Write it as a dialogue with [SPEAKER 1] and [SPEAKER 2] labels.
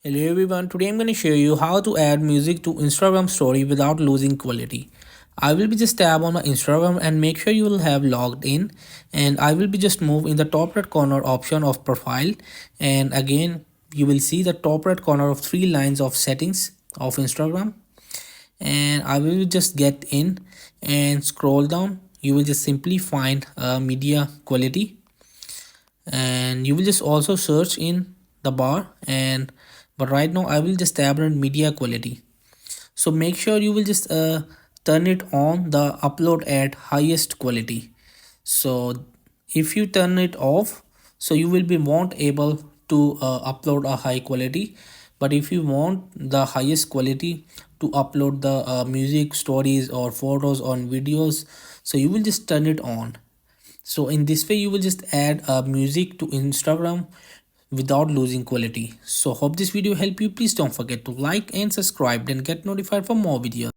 [SPEAKER 1] Hello everyone, today I'm going to show you how to add music to Instagram story without losing quality. I will be just tab on my Instagram and make sure you will have logged in, and I will be just move in the top right corner option of profile, and again you will see the top right corner of three lines of settings of Instagram, and I will just get in and scroll down. You will just simply find media quality, and you will just also search in the bar, and but right now I will just tab on media quality. So make sure you will just turn it on the upload at highest quality. So if you turn it off, so you will be won't able to upload a high quality, but if you want the highest quality to upload the music stories or photos on videos, so you will just turn it on. So in this way you will just add music to Instagram without losing quality. So hope this video help you. Please don't forget to like and subscribe and get notified for more videos.